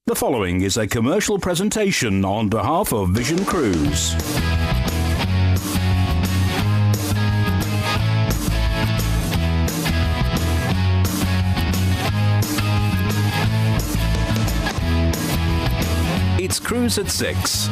The following is a commercial presentation on behalf of Vision Cruise. It's Cruise at 6.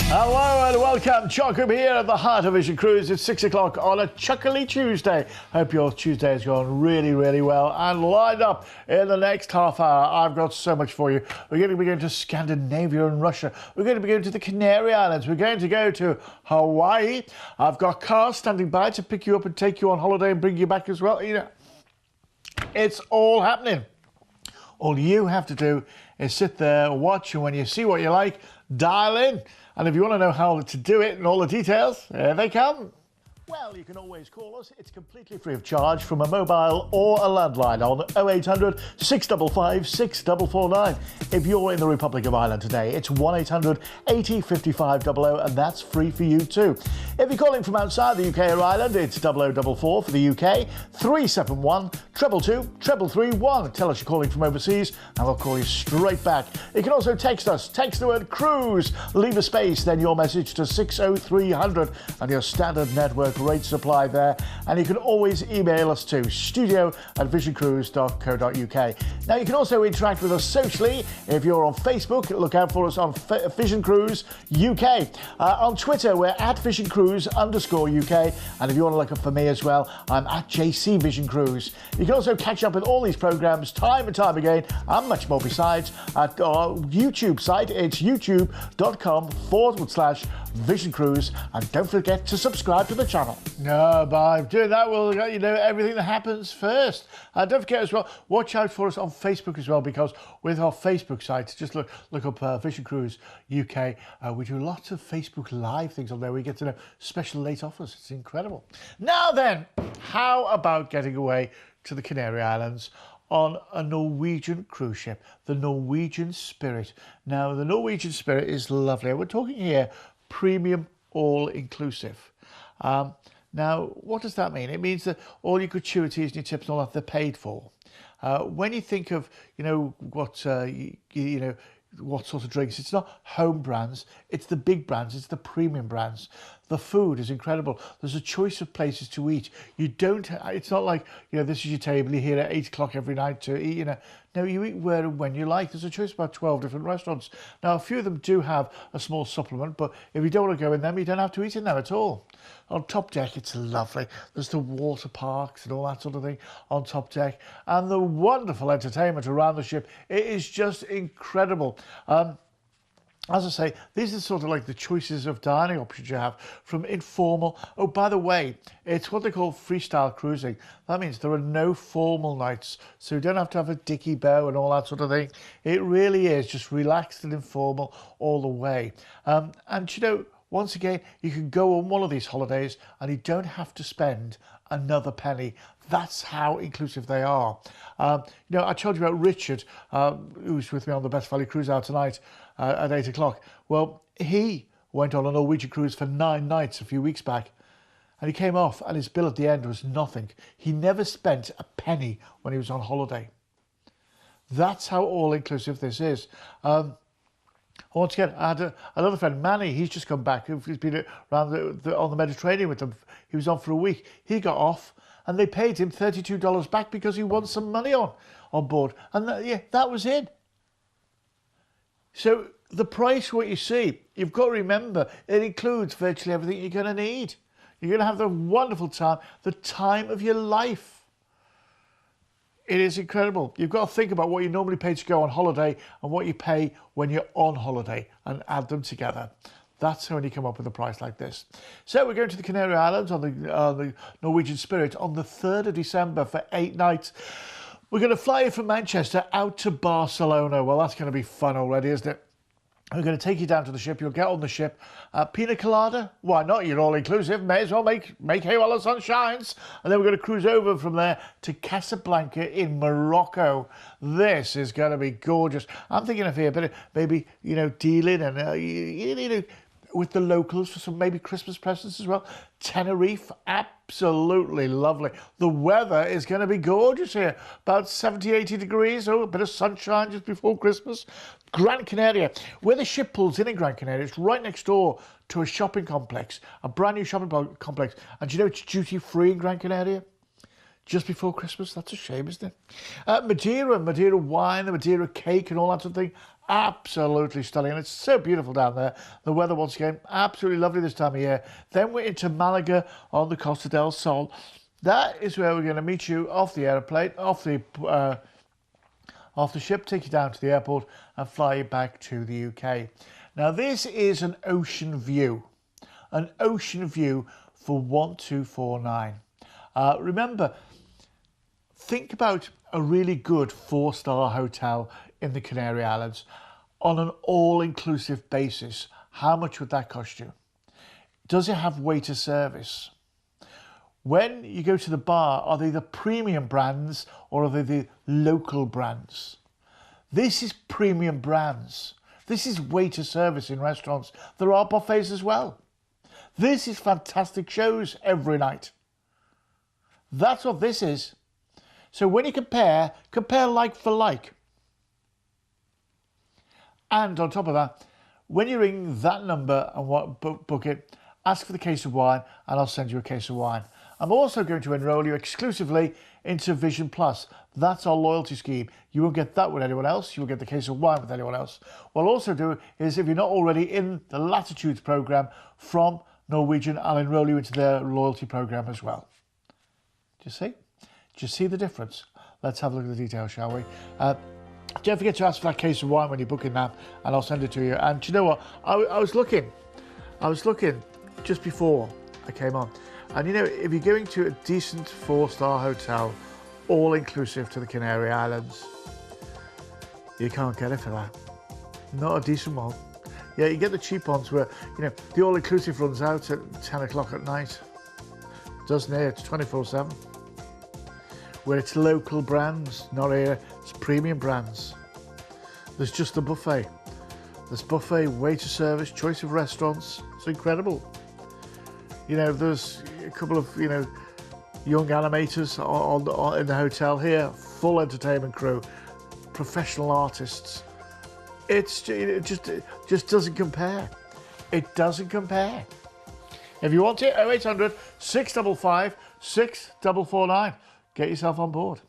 Hello and welcome. Chocolate here at the heart of Vision Cruise. It's 6 o'clock on a chuckly Tuesday. Hope your Tuesday has gone really, really well. And lined up in the next half hour, I've got so much for you. We're going to be going to Scandinavia and Russia. We're going to be going to the Canary Islands. We're going to go to Hawaii. I've got cars standing by to pick you up and take you on holiday and bring you back as well. You know, it's all happening. All you have to do is sit there, watch, and when you see what you like, dial in. And if you want to know how to do it and all the details, here they come. Well, you can always call us. It's completely free of charge from a mobile or a landline on 0800 655 6449. If you're in the Republic of Ireland today, it's 1800 80 55 00, and that's free for you too. If you're calling from outside the UK or Ireland, it's 0044 for the UK, 371 222 3331. Tell us you're calling from overseas and we'll call you straight back. You can also text us. Text the word cruise, leave a space, then your message to 60300 and your standard network rate supply there. And you can always email us to studio@visioncruise.co.uk. Now you can also interact with us socially. If you're on Facebook, look out for us on Vision Cruise UK. On Twitter, we're at Vision Cruise _UK. And if you want to look up for me as well, I'm at JC Vision Cruise. You can also catch up with all these programs time and time again and much more besides at our YouTube site. It's youtube.com/Vision Cruise. And don't forget to subscribe to the channel. No, by doing that, we'll let you know everything that happens first. Don't forget as well, watch out for us on Facebook as well, because with our Facebook site, just look up Vision Cruise UK. We do lots of Facebook Live things on there. We get to know special late offers. It's incredible. Now then, how about getting away to the Canary Islands on a Norwegian cruise ship, the Norwegian Spirit? Now, the Norwegian Spirit is lovely. We're talking here premium all-inclusive. Now, what does that mean? It means that all your gratuities and your tips and all that, they're paid for. When you think of, what sort of drinks, it's not home brands, it's the big brands, it's the premium brands. The food is incredible. There's a choice of places to eat. It's not like, this is your table, you're here at 8 o'clock every night to eat, No, you eat where and when you like. There's a choice of about 12 different restaurants. Now, a few of them do have a small supplement, but if you don't want to go in them, you don't have to eat in them at all. On Top Deck, it's lovely. There's the water parks and all that sort of thing on Top Deck. And the wonderful entertainment around the ship. It is just incredible. As I say, these are sort of like the choices of dining options you have, from informal. Oh, by the way, it's what they call freestyle cruising. That means there are no formal nights, so you don't have to have a dicky bow and all that sort of thing. It really is just relaxed and informal all the way. Once again, you can go on one of these holidays and you don't have to spend another penny. That's how inclusive they are. I told you about Richard, who's with me on the Best Value Cruise out tonight at 8 o'clock. Well, he went on a Norwegian cruise for 9 nights a few weeks back, and he came off and his bill at the end was nothing. He never spent a penny when he was on holiday. That's how all-inclusive this is. Once again, I had another friend, Manny. He's just come back. He's been around on the Mediterranean with them. He was on for a week. He got off, and they paid him $32 back because he won some money on board. And that was it. So the price, what you see, you've got to remember, it includes virtually everything you're going to need. You're going to have the wonderful time, the time of your life. It is incredible. You've got to think about what you normally pay to go on holiday and what you pay when you're on holiday and add them together. That's when you come up with a price like this. So we're going to the Canary Islands on the Norwegian Spirit on the 3rd of December for 8 nights. We're going to fly you from Manchester out to Barcelona. Well, that's going to be fun already, isn't it? We're going to take you down to the ship. You'll get on the ship. Pina colada? Why not? You're all-inclusive. May as well make hay while the sun shines. And then we're going to cruise over from there to Casablanca in Morocco. This is going to be gorgeous. I'm thinking of here, but maybe, dealing and, with the locals for some maybe Christmas presents as well. Tenerife, absolutely lovely. The weather is going to be gorgeous here. About 70, 80 degrees. Oh, a bit of sunshine just before Christmas. Gran Canaria, where the ship pulls in Gran Canaria, it's right next door to a shopping complex, a brand new shopping complex. And do you know it's duty free in Gran Canaria? Just before Christmas. That's a shame, isn't it? Madeira wine, the Madeira cake and all that sort of thing. Absolutely stunning. And it's so beautiful down there. The weather, once again, absolutely lovely this time of year. Then we're into Malaga on the Costa del Sol. That is where we're going to meet you off the aeroplane, off the ship, take you down to the airport and fly you back to the UK. Now, this is an ocean view for 1249. Remember, think about a really good 4-star hotel in the Canary Islands on an all-inclusive basis. How much would that cost you? Does it have waiter service? When you go to the bar, are they the premium brands or are they the local brands? This is premium brands. This is waiter service in restaurants. There are buffets as well. This is fantastic shows every night. That's what this is. So when you compare like for like. And on top of that, when you ring that number and book it, ask for the case of wine and I'll send you a case of wine. I'm also going to enrol you exclusively into Vision Plus. That's our loyalty scheme. You won't get that with anyone else. You will get the case of wine with anyone else. What I'll also do is, if you're not already in the Latitudes program from Norwegian, I'll enrol you into their loyalty program as well. Do you see? Do you see the difference? Let's have a look at the details, shall we? Don't forget to ask for that case of wine when you're booking that, and I'll send it to you. And do you know what? I was looking just before I came on. And you know, if you're going to a decent 4-star hotel, all-inclusive to the Canary Islands, you can't get it for that. Not a decent one. Yeah, you get the cheap ones where, you know, the all-inclusive runs out at 10 o'clock at night. Doesn't it? It's 24/7. Where it's local brands, not here, it's premium brands. There's just the buffet. There's buffet, waiter service, choice of restaurants. It's incredible. You know, there's a couple of, you know, young animators in the hotel here, full entertainment crew, professional artists. It just doesn't compare. It doesn't compare. If you want it, 0800 655 6449. Get yourself on board.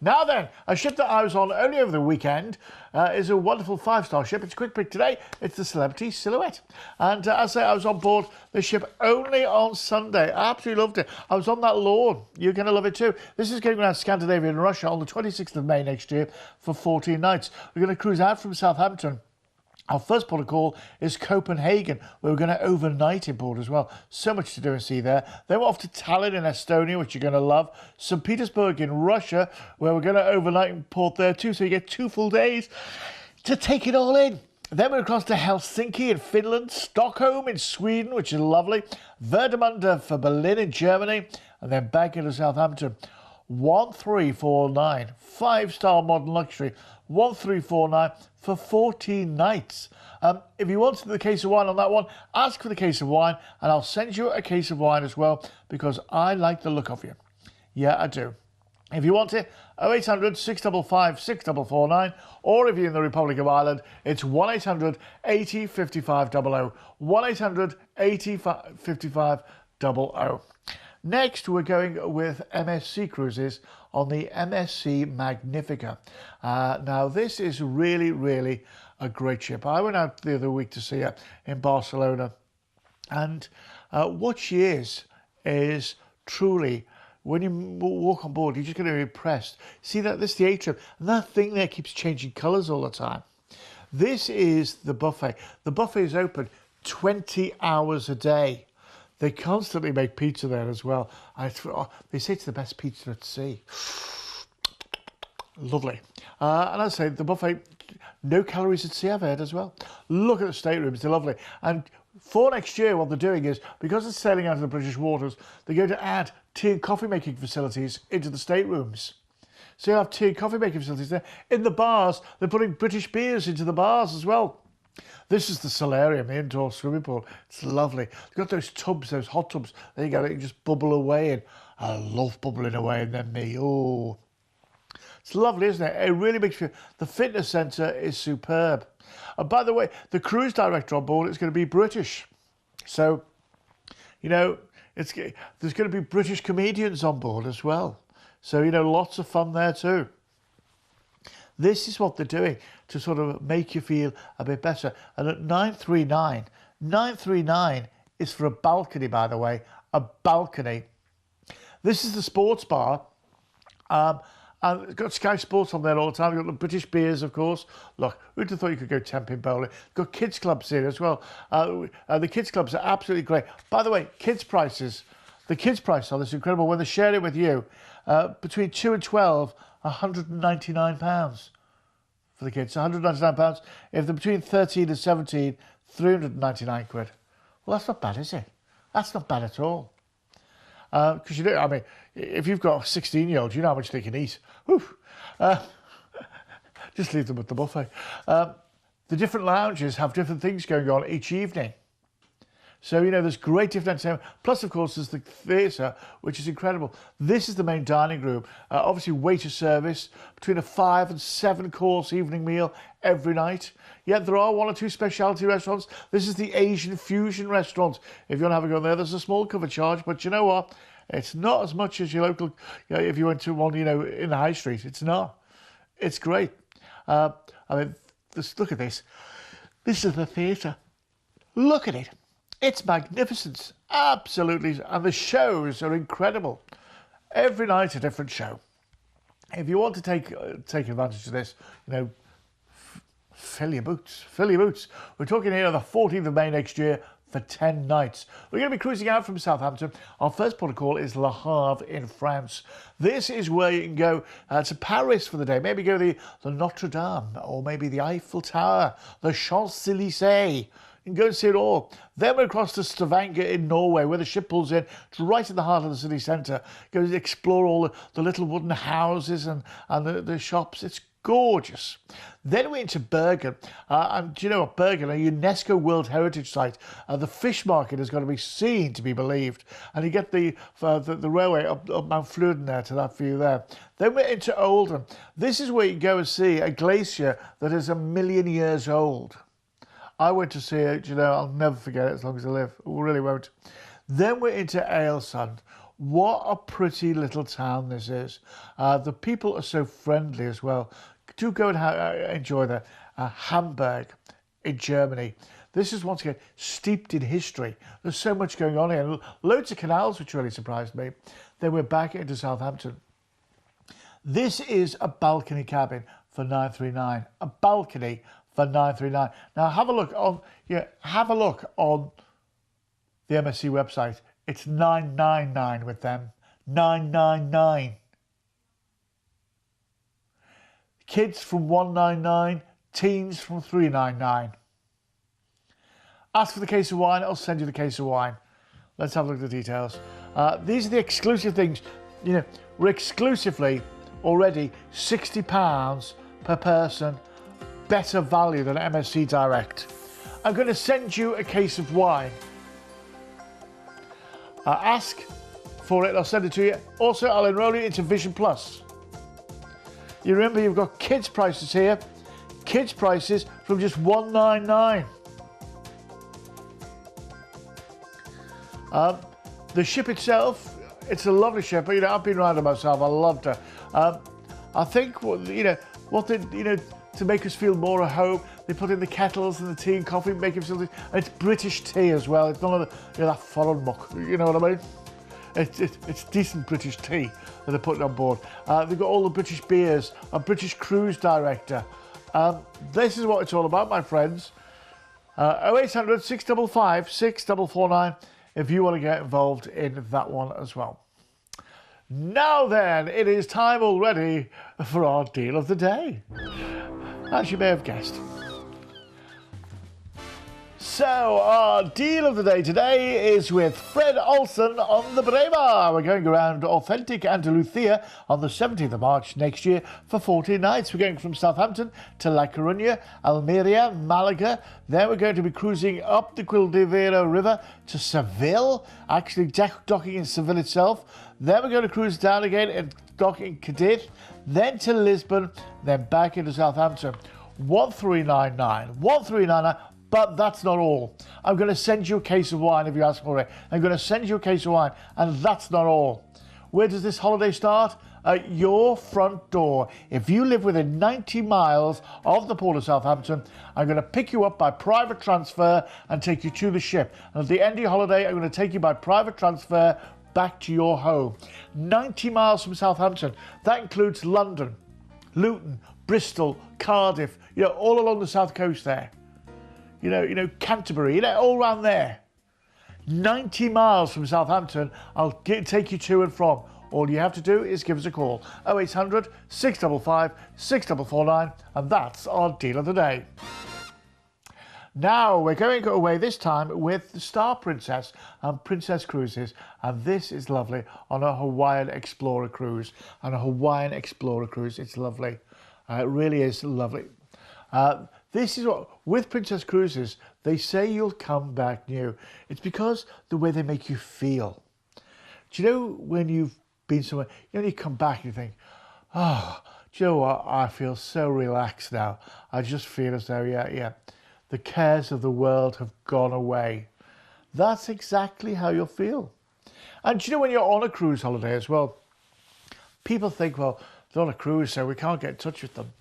Now then, a ship that I was on only over the weekend is a wonderful 5-star ship. It's a quick pick today. It's the Celebrity Silhouette. And as I say, I was on board the ship only on Sunday. I absolutely loved it. I was on that lawn. You're going to love it too. This is going around Scandinavia and Russia on the 26th of May next year for 14 nights. We're going to cruise out from Southampton. Our first port of call is Copenhagen, where we're going to overnight in port as well. So much to do and see there. Then we're off to Tallinn in Estonia, which you're going to love. St. Petersburg in Russia, where we're going to overnight in port there too, so you get 2 full days to take it all in. Then we're across to Helsinki in Finland, Stockholm in Sweden, which is lovely, Werdermunde for Berlin in Germany, and then back into Southampton. 1349, 5-star modern luxury, 1349 for 14 nights. If you wanted the case of wine on that one, ask for the case of wine and I'll send you a case of wine as well, because I like the look of you. Yeah, I do. If you want it, 0800 655 6449, or if you're in the Republic of Ireland, it's 1800 80 55 00. 1800 80 55 00. Next, we're going with MSC Cruises on the MSC Magnifica. Now, this is really, really a great ship. I went out the other week to see her in Barcelona, and what she is truly, when you walk on board, you're just going to be impressed. See that this is the atrium, and that thing there keeps changing colours all the time. This is the buffet. The buffet is open 20 hours a day. They constantly make pizza there as well. They say it's the best pizza at sea. Lovely. And I say the buffet, no calories at sea, I've heard as well. Look at the staterooms, they're lovely. And for next year, what they're doing is, because it's sailing out of the British waters, they're going to add tea and coffee making facilities into the staterooms. So you'll have tea and coffee making facilities there. In the bars, they're putting British beers into the bars as well. This is the solarium, the indoor swimming pool. It's lovely. You've got those tubs, those hot tubs. There you go, you can just bubble away in. I love bubbling away in them, me. Oh, it's lovely, isn't it? It really makes you feel. The fitness centre is superb. And by the way, the cruise director on board is going to be British. So, you know, there's going to be British comedians on board as well. So, you know, lots of fun there too. This is what they're doing to sort of make you feel a bit better. And at 939 is for a balcony, by the way, a balcony. This is the sports bar. And it's got Sky Sports on there all the time. You've got the British beers, of course. Look, who'd have thought you could go 10-pin bowling? You've got kids clubs here as well. The kids clubs are absolutely great. By the way, kids prices. The kids price on this is incredible. When they share it with you, between 2 and 12, £199 for the kids. £199. If they're between 13 and 17, 399 quid. Well, that's not bad, is it? That's not bad at all. Because you know, I mean, if you've got a 16-year-old, you know how much they can eat. Just leave them at the buffet. The different lounges have different things going on each evening. So, you know, there's great different entertainment. Plus, of course, there's the theatre, which is incredible. This is the main dining room. Obviously, waiter service, between a 5 and 7 course evening meal every night. Yet there are 1 or 2 specialty restaurants. This is the Asian fusion restaurant. If you want to have a go there, there's a small cover charge. But you know what? It's not as much as your local, you know, if you went to one, you know, in the high street. It's not. It's great. I mean, look at this. This is the theatre. Look at it. It's magnificent, absolutely, and the shows are incredible. Every night a different show. If you want to take advantage of this, you know, fill your boots, fill your boots. We're talking here on the 14th of May next year for 10 nights. We're going to be cruising out from Southampton. Our first port of call is Le Havre in France. This is where you can go to Paris for the day. Maybe go to the Notre Dame, or maybe the Eiffel Tower, the Champs-Élysées. You can go and see it all. Then we're across to Stavanger in Norway, where the ship pulls in. It's right in the heart of the city centre. Go and explore all the little wooden houses and the shops. It's gorgeous. Then we're into Bergen. And do you know what? Bergen, a UNESCO World Heritage Site. The fish market has got to be seen to be believed. And you get the railway up Mount Fluden there to that view there. Then we're into Oldham. This is where you go and see a glacier that is 1 million years old. I went to see it, you know, I'll never forget it as long as I live. I really won't. Then we're into Aylesund. What a pretty little town this is. The people are so friendly as well. Do go and enjoy that. Hamburg in Germany. This is once again steeped in history. There's so much going on here. Loads of canals, which really surprised me. Then we're back into Southampton. This is a balcony cabin for £939. A balcony for £939. Now have a look on the MSC website. It's £999 with them. £999. Kids from £199, teens from £399. Ask for the case of wine, I'll send you the case of wine. Let's have a look at the details. These are the exclusive things. You know, we're exclusively already £60 per person. Better value than MSC Direct. I'm going to send you a case of wine. Ask for it, I'll send it to you. Also, I'll enroll you into Vision Plus. You remember, you've got kids prices here. Kids prices from just £199. The ship itself, it's a lovely ship. You know, I've been around it myself. I loved her. I think, you know, what they, you know, to make us feel more at home, they put in the kettles and the tea and coffee, make it feel. And it's British tea as well. It's none of the, you know, that foreign muck. You know what I mean? It's decent British tea that they're putting on board. They've got all the British beers. A British cruise director. This is what it's all about, my friends. 0800 655 6449 if you want to get involved in that one as well. Now then, it is time already for our deal of the day. As you may have guessed, So our deal of the day today is with Fred Olsen on the Braemar. We're going around authentic Andalusia on the 17th of March next year for 14 nights. We're going from Southampton to La Coruña, Almeria, Malaga. Then we're going to be cruising up the Guadalquivir River to Seville, actually docking in Seville itself. Then we're going to cruise down again and dock in Cadiz, then to Lisbon, then back into Southampton. 1399. But that's not all. I'm going to send you a case of wine if you ask for it. I'm going to send you a case of wine, and that's not all. Where does this holiday start? At your front door. If you live within 90 miles of the port of Southampton, I'm going to pick you up by private transfer and take you to the ship. And at the end of your holiday, I'm going to take you by private transfer back to your home. 90 miles from Southampton. That includes London, Luton, Bristol, Cardiff, all along the south coast there. Canterbury, all around there. 90 miles from Southampton, I'll take you to and from. All you have to do is give us a call. 0800 655 6449, and that's our deal of the day. Now we're going away this time with the Star Princess and Princess Cruises, and this is lovely on a Hawaiian Explorer cruise. And a Hawaiian Explorer cruise, it's lovely. It really is lovely. This is what, with Princess Cruises, they say you'll come back new. It's because the way they make you feel. Do you know when you've been somewhere, you come back and you think, oh, do you know what? I feel so relaxed now. I just feel as though, the cares of the world have gone away. That's exactly how you'll feel. And do you know when you're on a cruise holiday as well, people think, well, they're on a cruise, so we can't get in touch with them.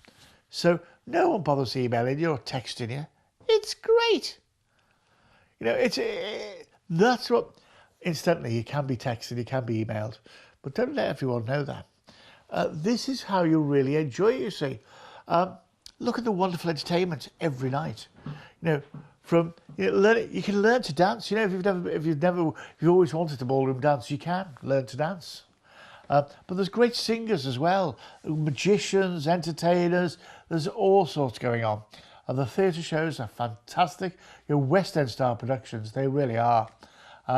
So no one bothers emailing you or texting you. It's great. That's what, incidentally, you can be texted, you can be emailed, but don't let everyone know that. This is how you really enjoy it, you see. Look at the wonderful entertainment every night. You can learn to dance. If you've always wanted to ballroom dance, you can learn to dance. But there's great singers as well, magicians, entertainers. There's all sorts going on. And the theatre shows are fantastic. West End style productions, they really are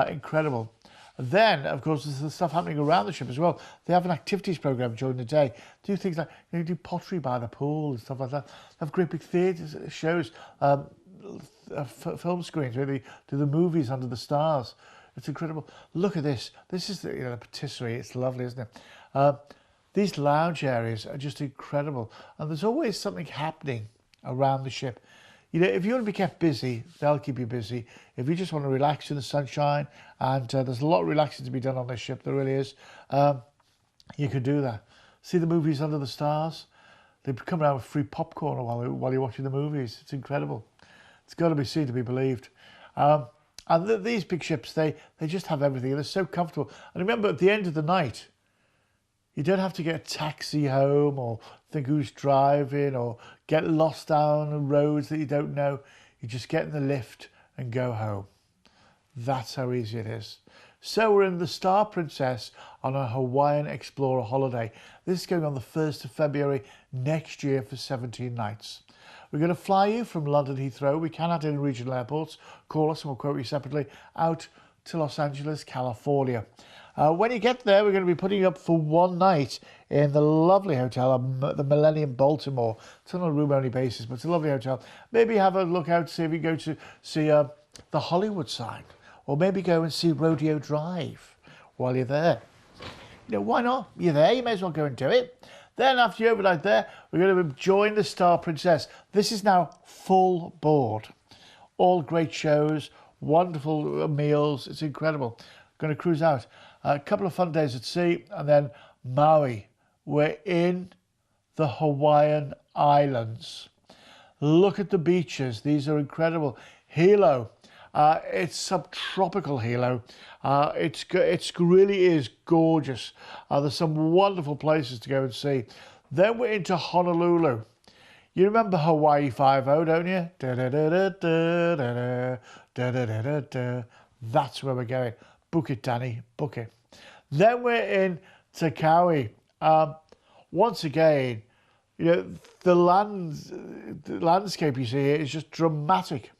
incredible. Then, of course, there's the stuff happening around the ship as well. They have an activities programme during the day. Do things like do pottery by the pool and stuff like that. They have great big theatre shows, film screens where they do the movies under the stars. It's incredible. Look at this. This is the patisserie. It's lovely, isn't it? These lounge areas are just incredible. And there's always something happening around the ship. If you want to be kept busy, they'll keep you busy. If you just want to relax in the sunshine, and there's a lot of relaxing to be done on this ship, there really is, you could do that. See the movies under the stars? They come around with free popcorn while you're watching the movies. It's incredible. It's got to be seen to be believed. And these big ships, they just have everything. They're so comfortable. And remember, at the end of the night, you don't have to get a taxi home or think who's driving or get lost down the roads that you don't know. You just get in the lift and go home. That's how easy it is. So we're in the Star Princess on a Hawaiian Explorer holiday. This is going on the 1st of February next year for 17 nights. We're going to fly you from London Heathrow. We can add in regional airports. Call us and we'll quote you separately. Out to Los Angeles, California. When you get there, we're going to be putting you up for one night in the lovely hotel, the Millennium Baltimore. It's on a room-only basis, but it's a lovely hotel. Maybe have a look out, see if you go to see the Hollywood sign, or maybe go and see Rodeo Drive while you're there. Why not? You're there, you may as well go and do it. Then after you overnight there, we're going to join the Star Princess. This is now full board. All great shows, wonderful meals. It's incredible. Going to cruise out. A couple of fun days at sea, and then Maui. We're in the Hawaiian Islands. Look at the beaches. These are incredible. Hilo. It's subtropical Hilo. It really is gorgeous. There's some wonderful places to go and see. Then we're into Honolulu. You remember Hawaii 5-0, don't you? That's where we're going. Book it, Danny. Book it. Then we're in Te Kauai. Once again, the landscape you see here is just dramatic.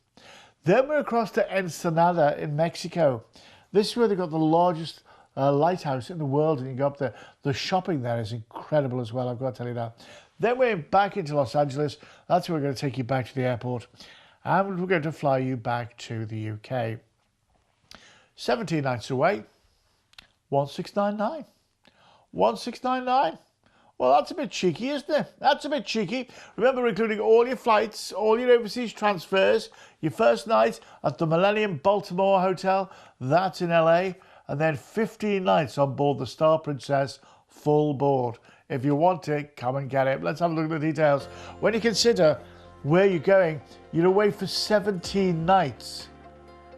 Then we're across to Ensenada in Mexico. This is where they've got the largest lighthouse in the world, and you can go up there. The shopping there is incredible as well, I've got to tell you that. Then we're back into Los Angeles. That's where we're going to take you back to the airport. And we're going to fly you back to the UK. 17 nights away, 1699. 1699. Well, that's a bit cheeky, isn't it? That's a bit cheeky. Remember, including all your flights, all your overseas transfers, your first night at the Millennium Baltimore Hotel, that's in LA, and then 15 nights on board the Star Princess, full board. If you want it, come and get it. Let's have a look at the details. When you consider where you're going, you're away for 17 nights.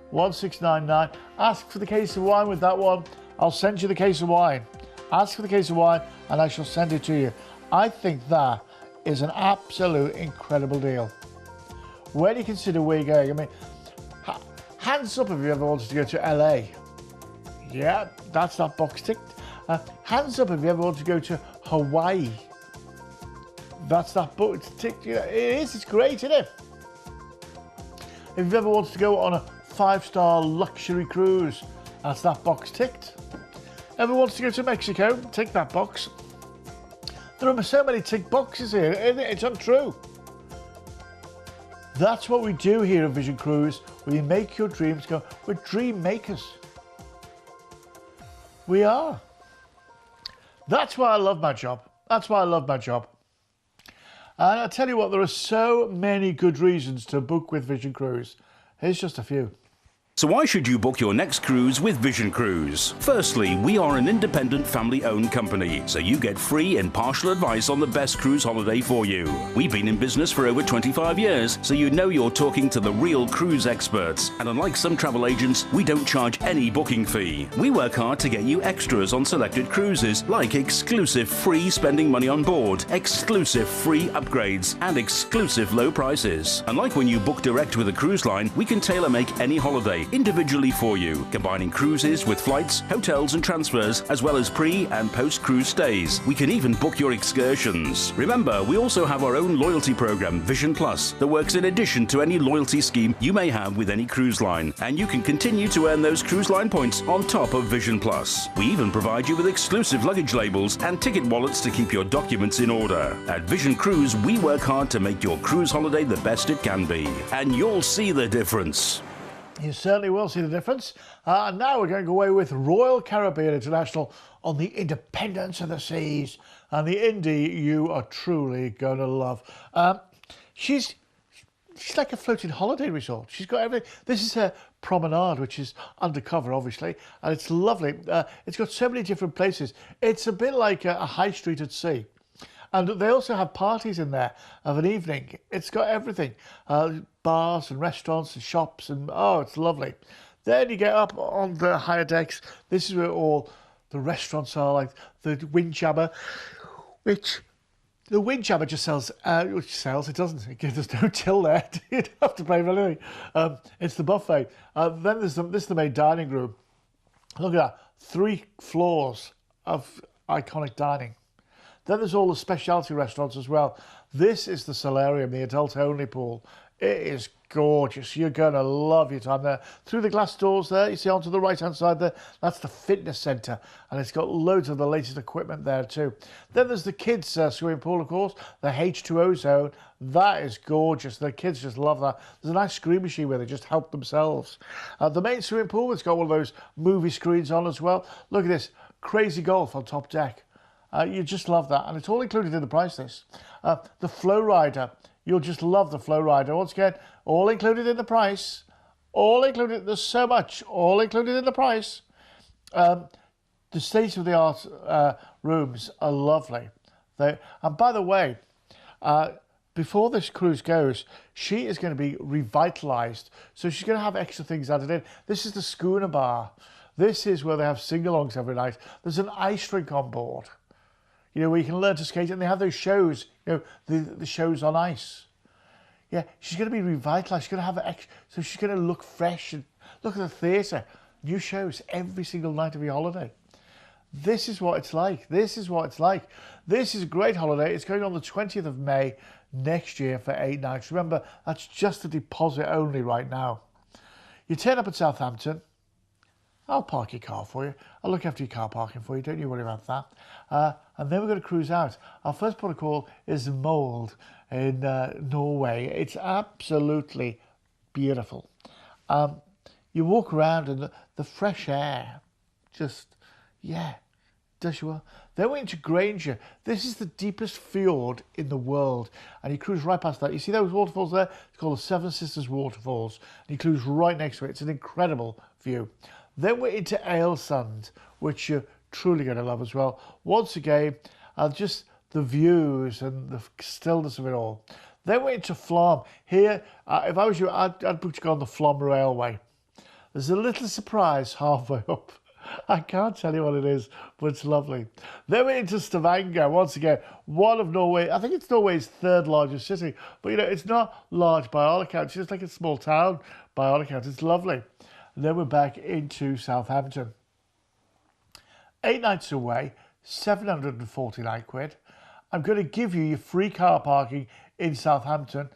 1699. Ask for the case of wine with that one. I'll send you the case of wine. Ask for the case of wine and I shall send it to you. I think that is an absolute incredible deal. When you consider where you're going, I mean, hands up if you ever wanted to go to LA. Yeah, that's that box ticked. Hands up if you ever want to go to Hawaii. That's that box ticked. You know, it is, it's great, isn't it? If you've ever wanted to go on a 5-star luxury cruise, that's that box ticked. Ever wants to go to Mexico? Tick that box. There are so many tick boxes here, it's untrue. That's what we do here at Vision Cruise. We make your dreams go. We're dream makers. We are. That's why I love my job. That's why I love my job. And I'll tell you what, there are so many good reasons to book with Vision Cruise. Here's just a few. So why should you book your next cruise with Vision Cruise? Firstly, we are an independent family-owned company, so you get free impartial advice on the best cruise holiday for you. We've been in business for over 25 years, so you know you're talking to the real cruise experts. And unlike some travel agents, we don't charge any booking fee. We work hard to get you extras on selected cruises, like exclusive free spending money on board, exclusive free upgrades, and exclusive low prices. Unlike when you book direct with a cruise line, we can tailor-make any holiday individually for you, combining cruises with flights, hotels and transfers, as well as pre- and post-cruise stays. We can even book your excursions. Remember, we also have our own loyalty program, Vision Plus, that works in addition to any loyalty scheme you may have with any cruise line, and you can continue to earn those cruise line points on top of Vision Plus. We even provide you with exclusive luggage labels and ticket wallets to keep your documents in order. At Vision Cruise, we work hard to make your cruise holiday the best it can be, and you'll see the difference. You certainly will see the difference. And now we're going away with Royal Caribbean International on the independence of the seas. And the Indy you are truly going to love. She's like a floating holiday resort. She's got everything. This is her promenade, which is undercover, obviously. And it's lovely. It's got so many different places. It's a bit like a high street at sea. And they also have parties in there of an evening. It's got everything. Bars and restaurants and shops and, oh, it's lovely. Then you get up on the higher decks. This is where all the restaurants are, like the Windjammer, which the Windjammer just sells, it doesn't. There's no till there. You'd have to pay for anything. It's the buffet. Then this is the main dining room. Look at that, 3 floors of iconic dining. Then there's all the specialty restaurants as well. This is the solarium, the adult-only pool. It is gorgeous. You're going to love your time there. Through the glass doors there, you see onto the right-hand side there, that's the fitness centre. And it's got loads of the latest equipment there too. Then there's the kids' swimming pool, of course, the H2O zone. That is gorgeous. The kids just love that. There's an ice cream machine where they just help themselves. The main swimming pool, it's got one of those movie screens on as well. Look at this, crazy golf on top deck. You just love that, and it's all included in the price list. The Flow Rider, you'll just love the Flow Rider. Once again, all included in the price. All included, there's so much, all included in the price. The state-of-the-art rooms are lovely. And by the way, before this cruise goes, she is going to be revitalised. So she's going to have extra things added in. This is the Schooner Bar. This is where they have sing-alongs every night. There's an ice rink on board, you know, where you can learn to skate, and they have those shows, you know, the shows on ice. Yeah, she's going to be revitalised. She's going to have so she's going to look fresh. And look at the theatre. New shows every single night of your holiday. This is what it's like. This is what it's like. This is a great holiday. It's going on the 20th of May next year for 8 nights. Remember, that's just a deposit only right now. You turn up at Southampton, I'll park your car for you. I'll look after your car parking for you. Don't you worry about that. And then we're going to cruise out. Our first port of call is Molde in Norway. It's absolutely beautiful. You walk around and the fresh air just, yeah, does you well. Then we're into Granger. This is the deepest fjord in the world. And you cruise right past that. You see those waterfalls there? It's called the Seven Sisters Waterfalls. And you cruise right next to it. It's an incredible view. Then we're into Ailsund, which you're truly going to love as well. Once again, just the views and the stillness of it all. Then we're into Flom. Here, if I was you, I'd book to go on the Flom Railway. There's a little surprise halfway up. I can't tell you what it is, but it's lovely. Then we're into Stavanger. Once again, one of Norway, I think it's Norway's third largest city. But, you know, it's not large by all accounts. It's just like a small town by all accounts. It's lovely. And then we're back into Southampton. 8 nights away, 749 quid. I'm going to give you your free car parking in Southampton.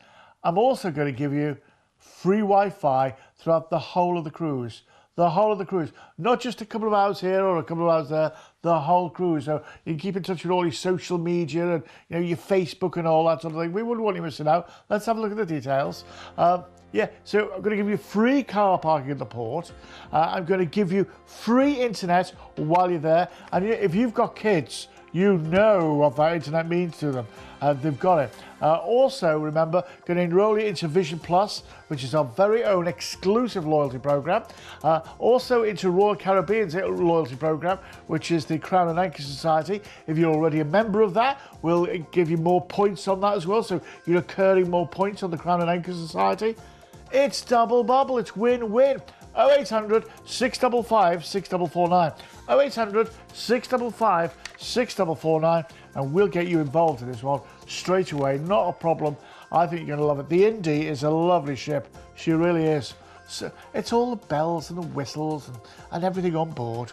I'm also going to give you free Wi-Fi throughout the whole of the cruise. The whole of the cruise. Not just a couple of hours here or a couple of hours there. The whole cruise. So you can keep in touch with all your social media and, you know, your Facebook and all that sort of thing. We wouldn't want you missing out. Let's have a look at the details. Yeah, so I'm going to give you free car parking at the port. I'm going to give you free internet while you're there. And if you've got kids, you know what that internet means to them. They've got it. Also, remember, going to enroll you into Vision Plus, which is our very own exclusive loyalty program. Also into Royal Caribbean's loyalty program, which is the Crown and Anchor Society. If you're already a member of that, we'll give you more points on that as well. So you're accruing more points on the Crown and Anchor Society. It's double bubble. It's win-win. 0800 655 6449. 0800 655 6449, and we'll get you involved in this one straight away. Not a problem. I think you're going to love it. The Indy is a lovely ship. She really is. So it's all the bells and the whistles and everything on board.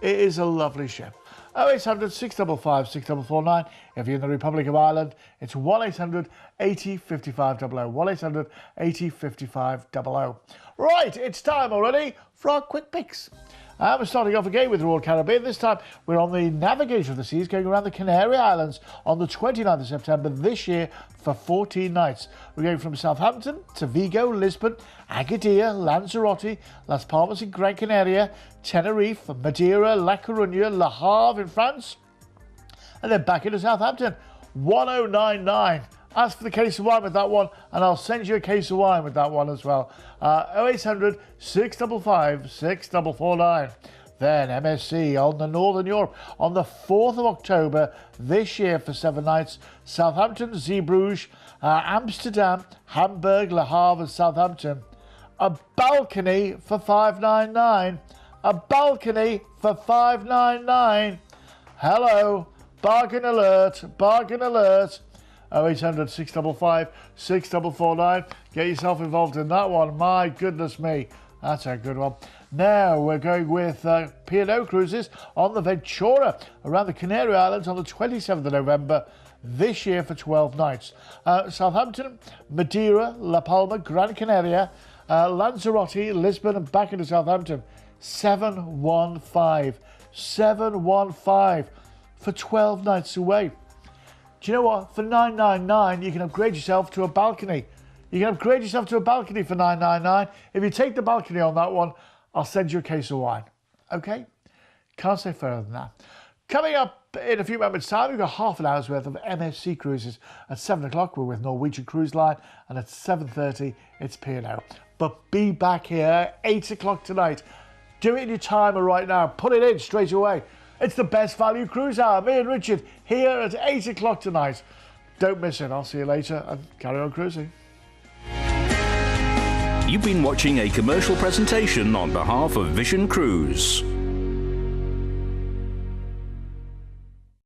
It is a lovely ship. 0800 655 6449. If you're in the Republic of Ireland, it's 1800 80 55 00. 1800 80 55 00. Right, it's time already for our quick picks. We're starting off again with Royal Caribbean. This time we're on the Navigator of the Seas going around the Canary Islands on the 29th of September this year for 14 nights. We're going from Southampton to Vigo, Lisbon, Agadir, Lanzarote, Las Palmas in Gran Canaria, Tenerife, Madeira, La Coruña, Le Havre in France, and then back into Southampton. 1099. Ask for the case of wine with that one, and I'll send you a case of wine with that one as well. 0800 655 6449. Then MSC on the Northern Europe on the 4th of October this year for 7 nights. Southampton, Zeebrugge, Amsterdam, Hamburg, Le Havre, and Southampton. A balcony for $599. A balcony for $599. Hello, bargain alert, bargain alert. 0800 655 6449. Get yourself involved in that one. My goodness me, that's a good one. Now we're going with P&O Cruises on the Ventura around the Canary Islands on the 27th of November this year for 12 nights. Southampton, Madeira, La Palma, Gran Canaria, Lanzarote, Lisbon, and back into Southampton. 715. 715 for 12 nights away. Do you know what? For $999, you can upgrade yourself to a balcony. You can upgrade yourself to a balcony for $999. If you take the balcony on that one, I'll send you a case of wine. Okay? Can't say further than that. Coming up in a few moments' time, we've got half an hour's worth of MSC cruises. At 7 o'clock, we're with Norwegian Cruise Line, and at 7:30, it's P&O. But be back here at 8 o'clock tonight. Do it in your timer right now. Put it in straight away. It's the best value cruise hour. Me and Richard here at 8 o'clock tonight. Don't miss it. I'll see you later and carry on cruising. You've been watching a commercial presentation on behalf of Vision Cruise.